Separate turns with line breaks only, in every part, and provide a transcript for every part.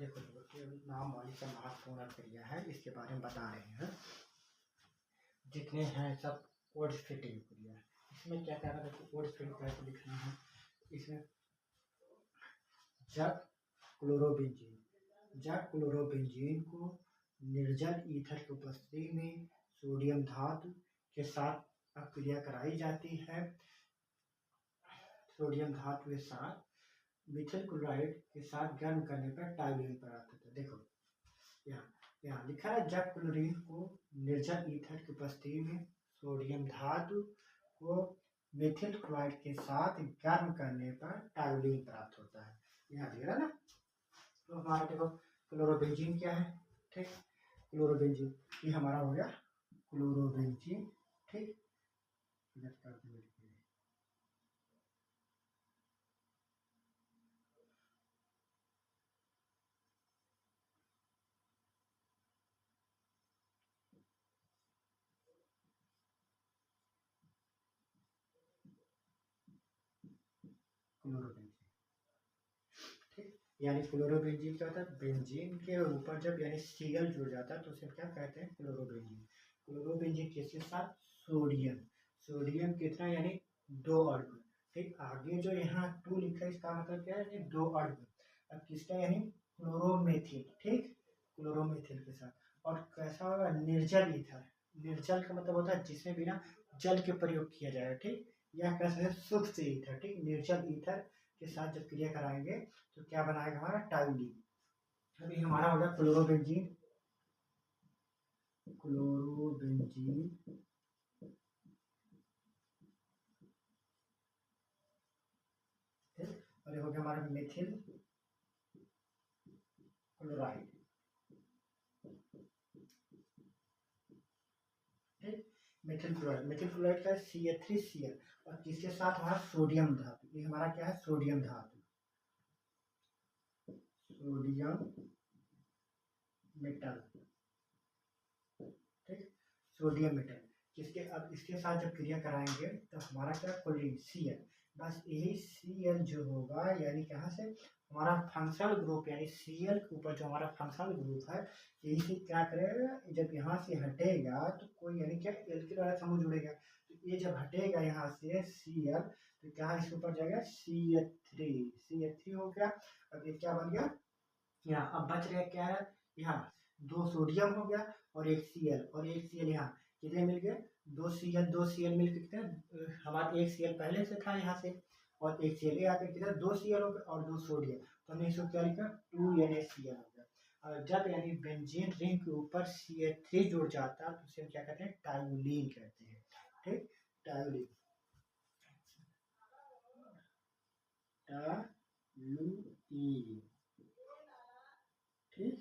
देखो ये नाम वाली सब महत्वपूर्ण क्रिया है, इसके बारे में बता रहे हैं। जितने हैं सब कोड फिटिंग क्रिया है। इसमें क्या क्या है, कोड फिटिंग कैसे लिखना है। इसमें जब क्लोरोबेंजीन को निर्जल ईथर की उपस्थिति में सोडियम धातु के साथ अक्रिया कराई जाती है, सोडियम धातु के साथ मिथिल क्लोराइड के साथ गर्म करने पर टाइल्यून प्राप्त होता है। देखो यहाँ लिखा है, जब क्लोरीन को निर्जल ईथर की उपस्थिति में सोडियम धातु को मिथिल क्लोराइड के साथ गर्म करने पर टाइल्यून प्राप्त होता है। यहाँ दिख रहा ना। तो हमारा देखो क्लोरोबेंजीन क्या है, ठीक, क्लोरोबेंजीन ये हमारा हो गया क्लोरोबेंजीन, ठीक। क्लोरोबेंजीन, ठीक। यानी क्लोरोबेंजीन क्या होता है, बेंजीन के ऊपर जब यानी Cl जुड़ जाता है तो उसे क्या कहते हैं, क्लोरोबेंजीन। क्लोरोबेंजीन किसके साथ, सोडियम कितना यानी 2 अणु, ठीक। आगे जो यहाँ 2 लिखा है इसका मतलब क्या है, 2 अणु। अब किसका यानी क्लोरोमेथिल, ठीक, क्लोरोमेथिल के साथ। और कैसा होगा, निर्जल ईथर। निर्जल का मतलब होता है जिसमें बिना जल के प्रयोग किया जाएगा, ठीक। यह कैसे है, शुद्ध ईथर, ठीक। निर्जल ईथर के साथ जब क्रिया कराएंगे तो क्या बनाएगा हमारा, टाइल्यून। अभी हमारा होगा क्लोरोबेंजीन, और ये हो गया हमारा मिथिल क्लोराइड, ठीक। मिथिल क्लोराइड का CH3Cl और किसके साथ हमारा सोडियम धातु। ये हमारा क्या है, सोडियम धातु, सोडियम मेटल, ठीक, सोडियम मेटल। किसके, अब इसके साथ जब क्रिया कराएंगे तो हमारा क्या, क्लोरीन Cl। बस यही Cl जो होगा यानी कहाँ से, हमारा फंक्शनल ग्रुप यानी Cl के ऊपर जो हमारा फंक्शनल ग्रुप है, यही से क्या करेगा, जब यहाँ से हटेगा तो कोई यानी क्या एल्किल वाला समूह जुड़ेगा। तो ये जब हटेगा यहाँ से Cl तो क्या इसके ऊपर जाएगा CH3 हो गया। अब ये क्या बन गया, यहाँ अब बच रहा क्या है, यहाँ 2 सोडियम हो गया और एक Cl, और एक Cl यहाँ कितने मिल गए, 2 Cl मिल के कितने, हमारा एक Cl पहले से था यहाँ से, और एक Cl आके कितना 2 Cl हो गया और 2 सोडियम, तो हमने इसको क्या लिखा, 2 NaCl हो गया। और जब यानी बेंजीन रिंग के ऊपर CH3 जुड़ जाता है तो उसे क्या कहते हैं, टाइल्यून कहते हैं, ठीक। टाइल्यून, ठीक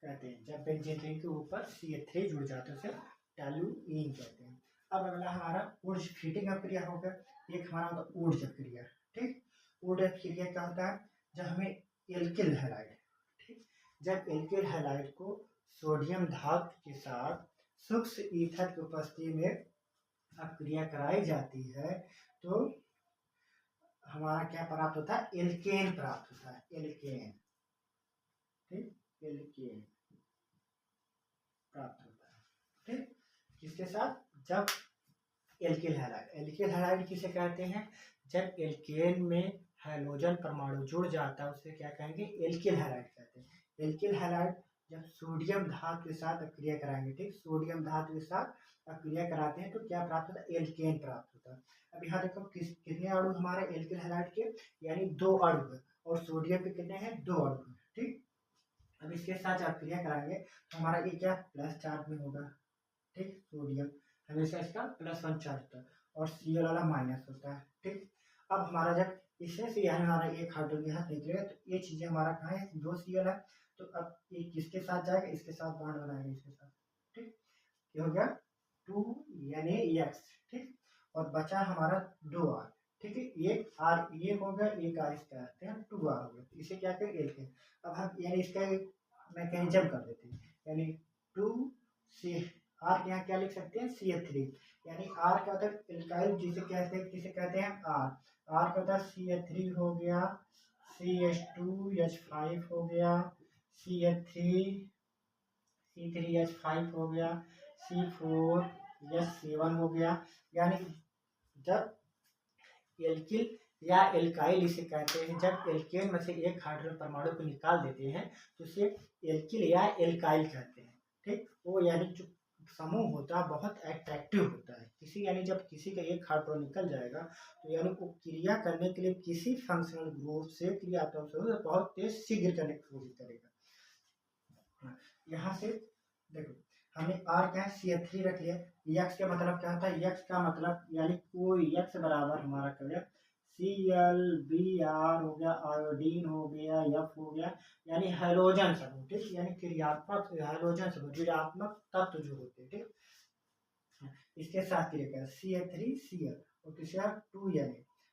कहते हैं। जब बेंजीन रिंग के ऊपर CH3 जुड़ जाते हैं उसे टाइल्यून कहते हैं। अब अगला हमारा ऊर्ज फीटिंग क्रिया होगा। एक हमारा होता है ऊर्ज क्रिया, ठीक। ऊर्ज क्रिया क्या होता है, जब हमें एल्किल हैलाइड, ठीक, जब एल्किल हैलाइड को सोडियम धातु के साथ सूक्ष्म ईथर की उपस्थिति में क्रिया कराई जाती है तो हमारा क्या प्राप्त होता है, एल्केन प्राप्त होता है, एल्केन, ठीक, एल्केन प्राप्त होता है, ठीक। किसके साथ, जब एल्किल हैलाइड किसे कहते हैं, जब एल्केन में हाइड्रोजन परमाणु जुड़ जाता है उसे क्या कहेंगे, एल्किल हैलाइड कहते हैं। एल्किल हैलाइड जब सोडियम धातु के साथ क्रिया कराएंगे, ठीक, सोडियम धातु के साथ क्रिया कराते हैं तो क्या प्राप्त होता है, एल्केन प्राप्त होता है। अब यहाँ देखो कितने अणु हमारे एल्किल हैलाइड के, यानी 2 अणु, और सोडियम के कितने हैं, 2 अणु, ठीक। अब इसके साथ जब क्रिया कराएंगे तो हमारा ये क्या प्लस चार्ज में होगा, ठीक। सोडियम हमेशा इसका +1 चार्ज होता है और Cl वाला माइनस होता है, ठीक। अब हमारा जब इसमें से यहाँ हमारा एक हाइड्रोजन यहाँ निकलेगा तो ये चीजें हमारा कहाँ है, 2 Cl है, तो अब ये किसके साथ जाएगा, इसके साथ बॉन्ड बनाएगा, इसके साथ, ठीक। ये हो गया 2 NaX, ठीक। और बचा हमारा 2R, ठीक है। एक R ये हो गया, एक R इसका कहते हैं 2R हो गया, इसे क्या करें, एल्केन। अब हम यानी इसका मैं कहीं जब कर देते हैं, यानी 2 C R के यहाँ क्या लिख सकते हैं, CH3, यानी R का होता है एल्काइल, जिसे कहते हैं R का होता है CH3 हो गया, CH2H5 हो गया, CH3 हो गया, C4H7 हो गया। यानी जब एल्किल या एल्काइल इसे कहते हैं, जब एल्केन में से एक हाइड्रोजन परमाणु को निकाल देते हैं तो उसे एल्किल या एल्काइल कहते हैं। ठीक, वो यानी जो समूह होता है बहुत अट्रैक्टिव होता है। किसी यानी जब किसी का एक हाइड्रोजन निकल जाएगा तो यानी वो क्रिया करने के लिए किसी फंक्शनल ग्रुप से क्रियात्मक से बहुत तेज शीघ्र करने की कोशिश करेगा। यहाँ से देखो हमने R क्या है CH3 रख लिया। X का मतलब क्या होता है, X का मतलब यानी कोई X बराबर हमारा कर लिया ClBr हो गया, आयोडीन हो गया, F हो गया, यानी हैलोजन समूह। ठीक, यानी क्रियात्मक हैलोजन समूह ऋणात्मक तत्व जो होते हैं। ठीक, इसके साथ क्रिया कर CH3Cl और तीसरा 2Na।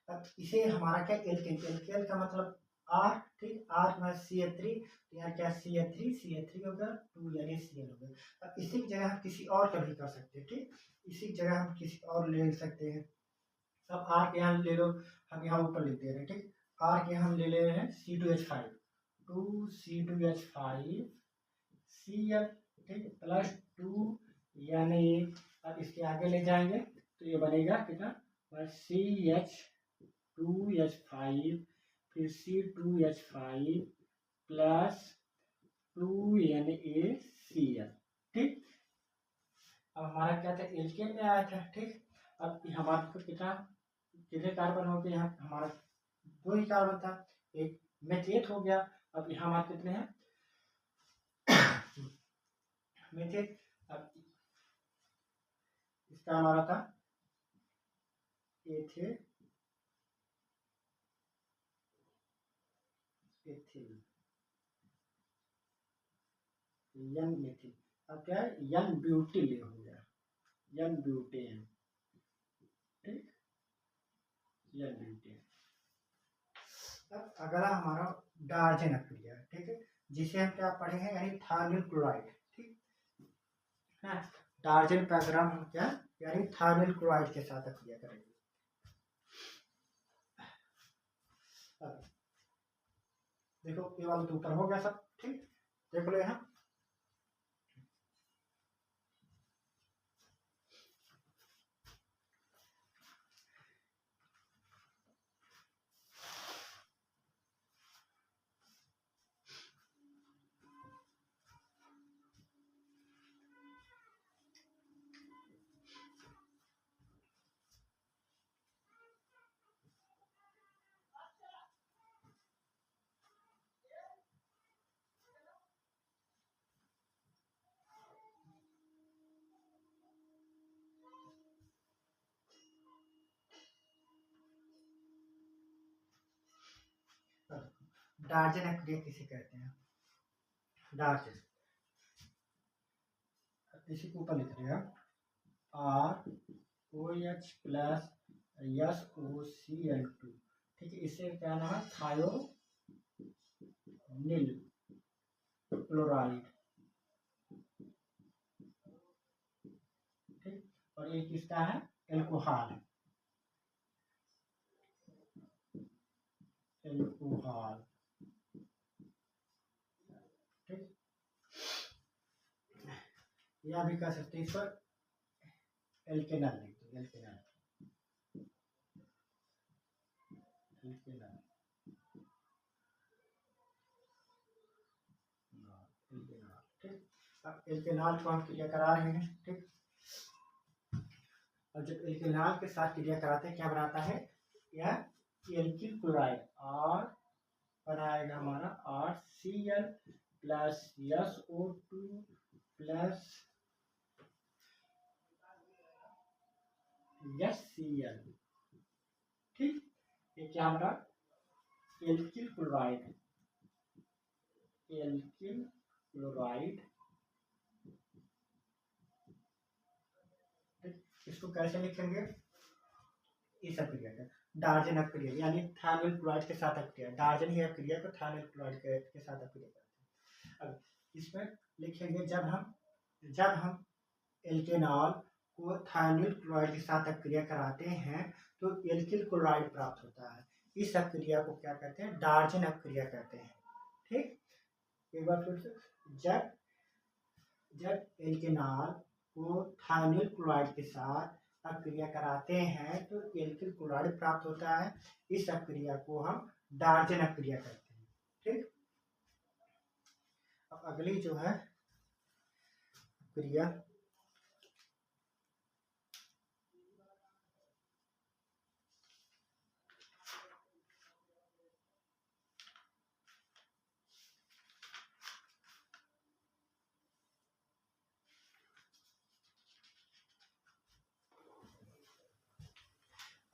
अब इसे हमारा क्या एल्केन, एल्केन का मतलब R। ठीक, R में CH3 तो यहाँ क्या CH3 हो गया, 2Na Cl हो गया। अब इसी की जगह हम किसी और का भी कर सकते हैं। ठीक, इसी की जगह हम किसी और ले सकते हैं। अब R के यहाँ ले लो, हम यहाँ ऊपर लेते हैं। ठीक, R के हम ले ले रहे हैं C2H5 Cl, ठीक, प्लस 2 यानी अब इसके आगे ले जाएंगे तो ये बनेगा कितना CH2H5 फिर C2H5 प्लस 2NaCl। ठीक, अब हमारा क्या था एल्केन में आया था। ठीक, अब हमारे को कितने कार्बन हो गए, यहाँ हमारा 2 ही कार्बन था, एक मेथेट हो गया। अब यहाँ हमारे कितने हैं मेथेट। अब इसका हमारा था एथिल, यन मेथिल। अब क्या है यन ब्यूटिल हो गया, यन ब्यूटेन। ठीक, यन ब्यूटेन। अब अगला हमारा डार्जन अक्रिया। ठीक है, जिसे हम क्या पढ़े हैं यानी थार्निल क्लोराइड। ठीक है, डार्जन पैराग्राम हम क्या यानी थार्निल क्लोराइड के साथ अक्रिया करेंगे। देखो ये वाला तो ऊपर हो गया सब। ठीक, देख लो यहाँ डार्जन अक्रिया किसे कहते हैं, डार्जन इसी के ऊपर लिख रहे हैं ROH प्लस SOCl2। ठीक है, इसे क्या नाम है थायोनिल क्लोराइड। ठीक, और ये किसका है एल्कोहल, एल्कोहल। ठीक, या भी कह सकते हैं इस पर एल्केनल लिख दो, एल्केनल, एल्केनल, एल्केनल। ठीक, अब एल्केनल को हम क्रिया करा रहे हैं। ठीक, और जब एल्केनल के साथ क्रिया कराते हैं क्या बनाता है या एल्किल क्लोराइड और बनाएगा हमारा RCl plus SO2 plus HCl। ठीक, ये क्या हमारा एल्किल क्लोराइड, एल्किल क्लोराइड। इसको कैसे लिखेंगे इस अक्रिया का डार्जन अक्रिया यानी थार्निल क्लोराइड के साथ अक्रिया, डार्जन ही अक्रिया को थार्निल क्लोराइड के साथ अक्रिया करते हैं। अब इसमें लिखेंगे जब हम एल्केनॉल को थार्निल क्लोराइड के साथ अक्रिया कराते हैं तो एल्किल क्लोराइड प्राप्त होता है। इस अक्रिया को क्या कहते हैं डार्जन अक्रिया कहते हैं। ठीक, एक बार फिर से, जब जब एल्केनॉल को थायनिल क्लोराइड के साथ अक्रिया कराते हैं तो एल्किल क्लोराइड प्राप्त होता है। इस अक्रिया को हम डार्जन अक्रिया कहते हैं। ठीक, अब अगली जो है अक्रिया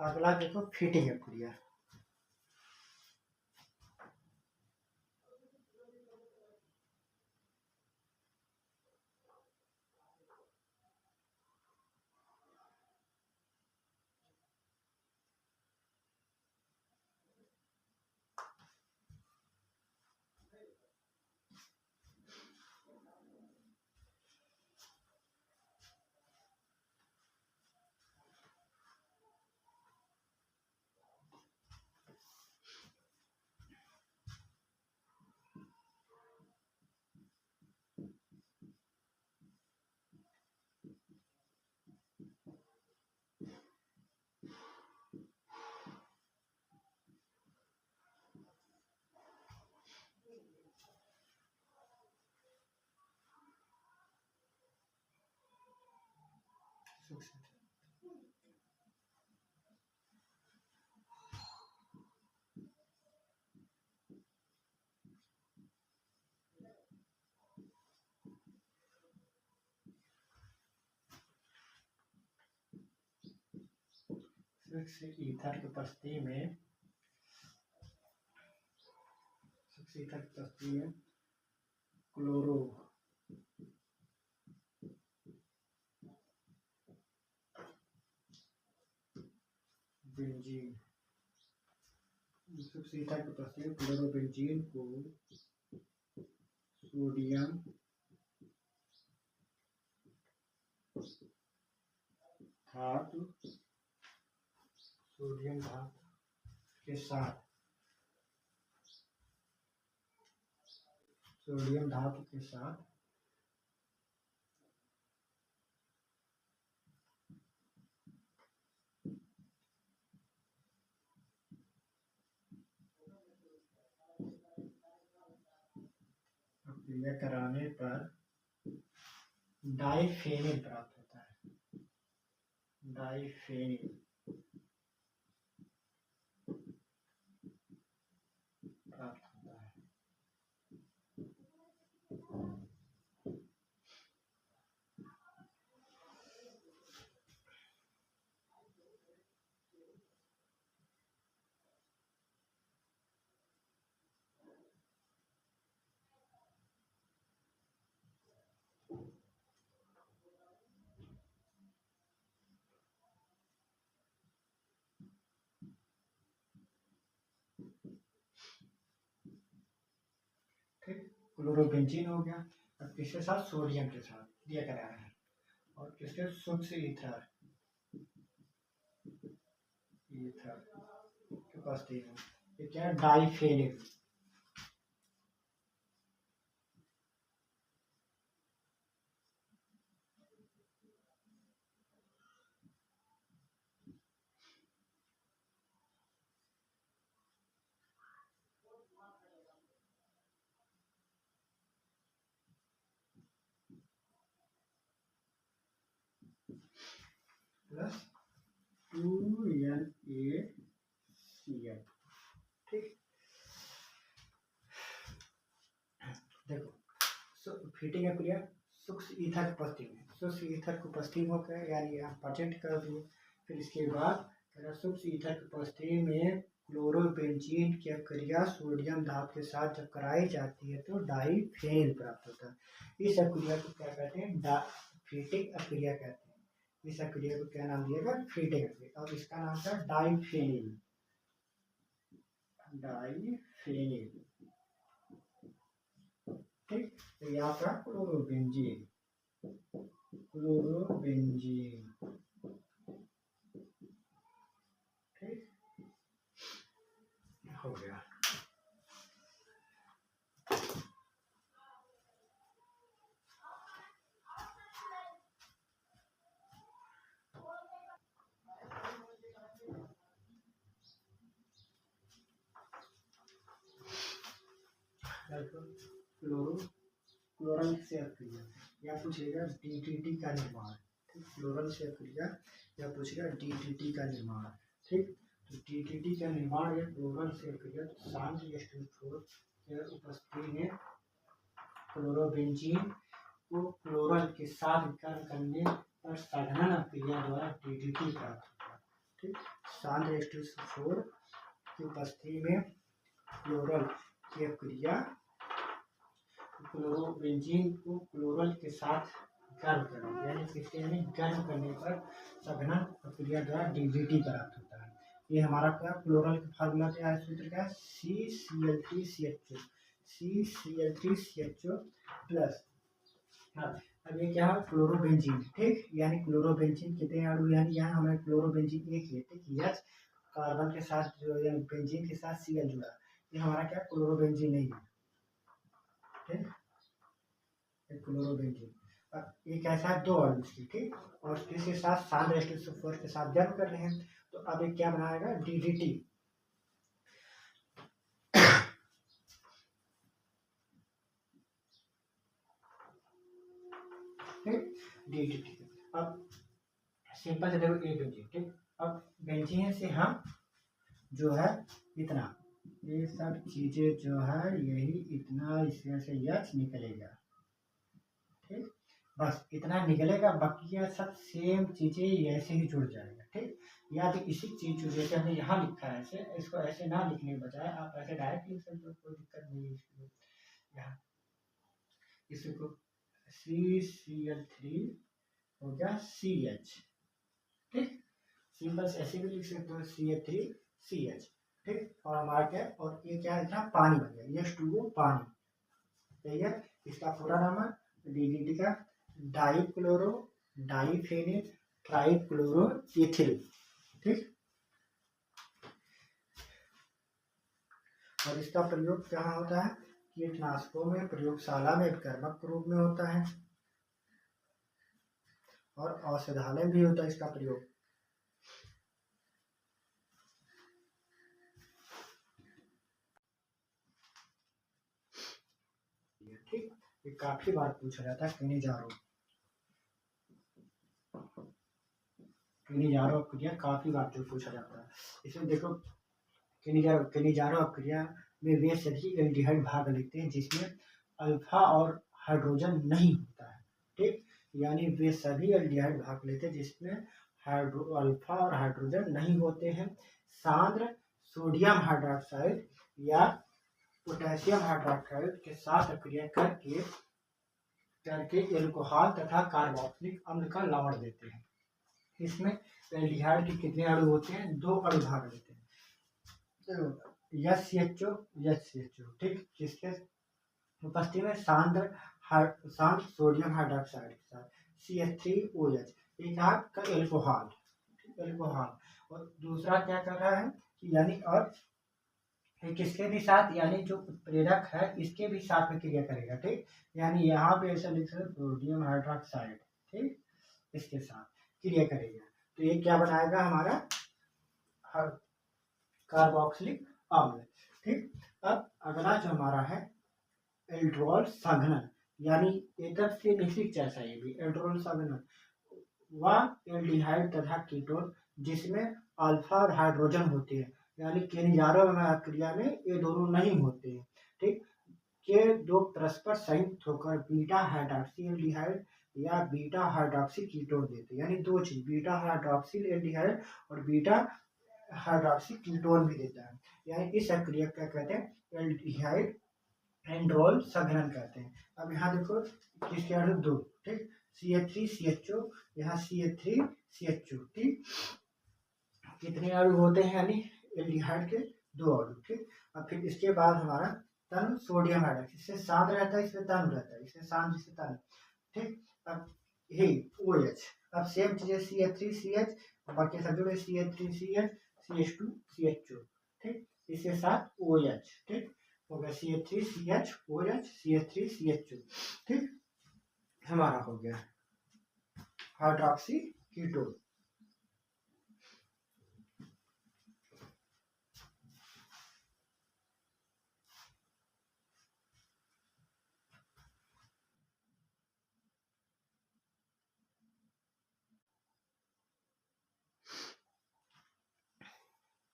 अगला देखो फीटिंग अक्रिया। ईथर की उपस्थिति में क्लोरो बेंजीन क्लोरोबेंजीन को सोडियम धातु के साथ अक्रिया कराने पर डाइफेनिल प्राप्त होता है। डाइफेनिल प्राप्त होता है। ठीक, क्लोरोबेंजीन हो गया। अब किसके साथ? सोडियम के साथ दिया करा है। और किसके? शुद्ध ईथर के पास ये क्या है? डाइफेनिल। Plus 2NaCl। ठीक, देखो फीटिंग अक्रिया सूक्ष्म ईथर की उपस्थिति में, सूक्ष्म ईथर की उपस्थिति होकर यानी यहाँ परसेंट कर दिए। फिर इसके बाद सूक्ष्म ईथर की उपस्थिति में क्लोरोबेंजीन की अक्रिया सोडियम धातु के साथ जब कराई जाती है तो डाइफेनिल प्राप्त होता है। इस अक्रिया को क्या कहते हैं? फीटिंग अक्रिया कहते हैं। इस अक्रिया को क्या नाम दिएगा? फीटिंग अक्रिया। और इसका नाम था डाइफेनिल। ठीक, तो यहाँ पर क्लोरोबेंजीन ठीक हो गया। क्लोरल से अक्रिया या पूछेगा DDT का निर्माण, ठीक, क्लोरल से अक्रिया या पूछेगा DDT का निर्माण, ठीक। तो DDT का निर्माण या क्लोरल से अक्रिया सांद्र H2O4 के उपस्थिति में क्लोरोबेंजीन को क्लोरल के साथ विकर्ण करने पर संघनन क्रिया द्वारा DDT प्राप्त होता है, ठीक। सांद्र H2O4 की उपस्थिति में क्लोरल की क्रिया क्लोरोबेंजीन को क्लोरल के साथ गर्म करना यानी किसके गर्म करने पर संघनन प्रक्रिया द्वारा DDT प्राप्त होता है। ये हमारा क्या क्लोरल का फार्मूला क्या है, सूत्र क्या है, CCl3CHO प्लस, हाँ अब ये क्या है क्लोरोबेंजीन, ठीक, यानी क्लोरोबेंजीन कितने अणु, यानी यहाँ हमें क्लोरोबेंजीन एक है, ठीक, H कार्बन के साथ जो यानी बेंजीन के साथ Cl जुड़ा, ये हमारा क्या क्लोरोबेंजीन नहीं है, ठीक, क्लोरोबेंजीन। अब ये कैसा है, दो अणु की, ठीक, और इसके साथ सांद्र H2O4 के साथ जंग कर रहे हैं, तो अब ये क्या बनाएगा DDT, ठीक, DDT। अब सिंपल से देखो ए बेंजीन, ठीक, अब बेंजीन से हम जो है इतना ये सब चीजें जो है यही इतना इसमें से H निकलेगा, ठीक, बस इतना निकलेगा, बाकी ये सब सेम चीजें ऐसे ही जुड़ जाएगा, ठीक। या तो इसी चीज जैसे हमने यहाँ लिखा है ऐसे, इसको ऐसे ना लिखने के बजाय आप ऐसे डायरेक्ट लिख सकते हो, कोई दिक्कत नहीं है इसमें। यहाँ इसको CCl3 हो गया CH, ठीक, सिंपल से ऐसे भी लिख सकते हो CH3CH, ठीक, और हमारा क्या, और ये क्या है पानी बन गया, H2O पानी, ठीक है। इसका पूरा नाम है DDT का डाइक्लोरो डाइफेनिल ट्राइक्लोरो एथिल, ठीक। और इसका प्रयोग कहाँ होता है, कीटनाशकों में, प्रयोगशाला में कर्मक रूप में होता है, और औषधालय भी होता है इसका प्रयोग, ठीक। ये काफी बार पूछा जाता है किनिजारो क्रिया काफी बार जो पूछा जाता है। इसमें देखो किनिजारो क्रिया में वे सभी एल्डिहाइड भाग लेते हैं जिसमें अल्फा और हाइड्रोजन नहीं होता है, ठीक, यानी वे सभी एल्डिहाइड भाग लेते हैं जिसमें अल्फा और हाइड्रोजन नहीं होते हैं। सांद्र सोडियम हाइड्रोक्साइड या पोटेशियम हाइड्रोक्साइड के साथ क्रिया करके एल्कोहल तथा कार्बोक्सिलिक अम्ल का लवण देते हैं। इसमें एल्डिहाइड के कितने अणु होते हैं, दो अणु भाग लेते हैं, HCHO, ठीक, जिसके उपस्थिति में सांद्र सोडियम हाइड्रोक्साइड के साथ CH3OH, एक का एल्कोहल, और दूसरा क्या कर रहा है कि यानी और किसके भी साथ, यानी जो उत्प्रेरक है इसके भी साथ में क्रिया करेगा, ठीक, यानी यहाँ पे ऐसा लिख सकते सोडियम हाइड्रोक्साइड, ठीक, इसके साथ क्रिया करेगा, तो ये क्या बनाएगा हमारा कार्बोक्सिलिक अम्ल, ठीक। अब अगला जो हमारा है एल्ड्रोल संघनन, यानी एकदम से निश्चित जैसा ये भी एल्ड्रोल संघनन, वह एल्डिहाइड तथा कीटोन जिसमें अल्फा और हाइड्रोजन होते हैं, यानी किनिजारो क्रिया में ये दोनों नहीं होते हैं, ठीक, के दो परस्पर संयुक्त होकर बीटा हाइड्रोक्सी एल्डिहाइड या बीटा हाइड्रोक्सी कीटोन देते हैं, यानी दो चीज बीटा हाइड्रोक्सिल एल्डिहाइड और बीटा हाइड्रोक्सी कीटोन भी देता है, यानी इस क्रिया क्या कहते हैं एल्डिहाइड एंड्रोल संघनन कहते हैं। अब यहाँ देखो किसके अणु दो, ठीक, CH3CHO, यहाँ CH3CHO, ठीक, कितने अणु होते हैं, यानी एल्डिहाइड के दो अणु, ठीक। अब फिर इसके बाद हमारा तन सोडियम हाइड्रोक्साइड, इससे सांद्र रहता है, इसमें तन रहता है, इसमें सांद्र इससे तन, ठीक। अब हे OH, अब सेम चीजें CH3CH, बाकी सब जुड़े CH3CH CH2CHO, ठीक, इसके साथ OH, ठीक, हो गया CH3CH CH3CHO, ठीक, हमारा हो गया हाइड्रोक्सी कीटोन।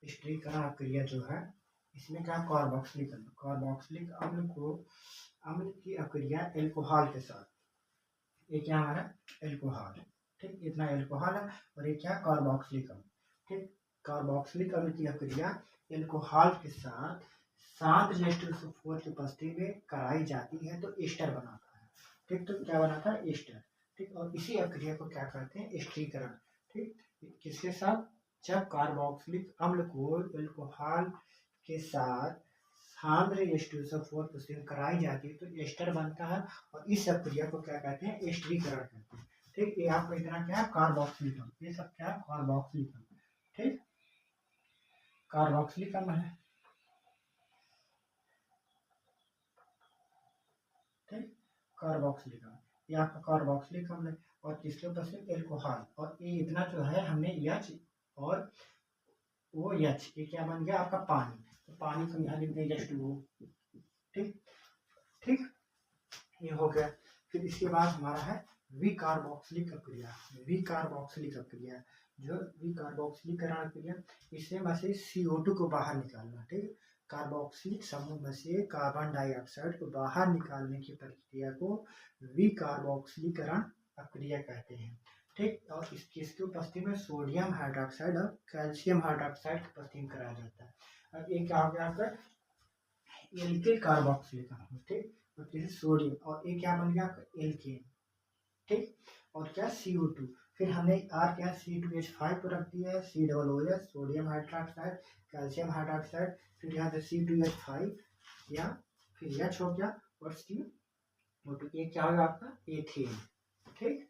स्थिरीकरण अक्रिया जो है इसमें क्या कार्बोक्सिलिक अम्ल की अक्रिया एल्कोहल के साथ, ये क्या हमारा एल्कोहल, ठीक, इतना एल्कोहल है और ये क्या कार्बोक्सिलिक अम्ल, ठीक, कार्बोक्सिलिक अम्ल की अक्रिया एल्कोहल के साथ शांत H2SO4 की उपस्थिति में कराई जाती है तो एस्टर बनाता है, ठीक, तो क्या बनाता है एस्टर, ठीक, और इसी अक्रिया को क्या कहते हैं स्थिरीकरण, ठीक, किसके साथ, जब कार्बोक्सिलिक अम्ल को एल्कोहल के साथ सांद्र H2SO4 प्रस्तुत कराई जाती है तो एस्टर बनता है और इस अक्रिया को क्या कहते हैं स्थिरीकरण कहते हैं, ठीक, ये आपको इतना क्या है कार्बोक्सिलिक अम्ल, ये सब क्या है कार्बोक्सिलिक अम्ल, ठीक, कार्बोक्सिलिक अम्ल है, ठीक, कार्बोक्सिलिक अम्ल, ये आपका कार्बोक्सिलिक अम्ल है और किसके उपस्थित एल्कोहल, और ये इतना जो है हमने H और वो H, ये क्या बन गया आपका पानी, तो पानी को यहाँ लिख देंगे H2O, ठीक, ठीक, ये हो गया। फिर इसके बाद हमारा है विकार्बोक्सिलिक अक्रिया, विकार्बोक्सिलिक अक्रिया, जो विकार्बोक्सिलीकरण अक्रिया, इसमें में से CO2 को बाहर निकालना, ठीक, कार्बोक्सिलिक समूह में से कार्बन डाइऑक्साइड को बाहर निकालने की प्रक्रिया को विकार्बोक्सिलीकरण अक्रिया कहते हैं, ठीक, और इसकी उपस्थिति में सोडियम हाइड्रोक्साइड और कैल्शियम हाइड्रोक्साइड की उपस्थिति में कराया जाता है। अब ये क्या हो गया आपका एल्किल कार्बोक्सिलिक अम्ल, ठीक, और जैसे सोडियम, और ये क्या बन गया आपका एल्केन, ठीक, और क्या CO2, फिर हमने R क्या C2H5 को रख दिया है, COOH sodium hydroxide calcium hydroxide, फिर यहाँ से C2H5 या फिर H हो गया और CO2, ये क्या होगा आपका एथेन, ठीक,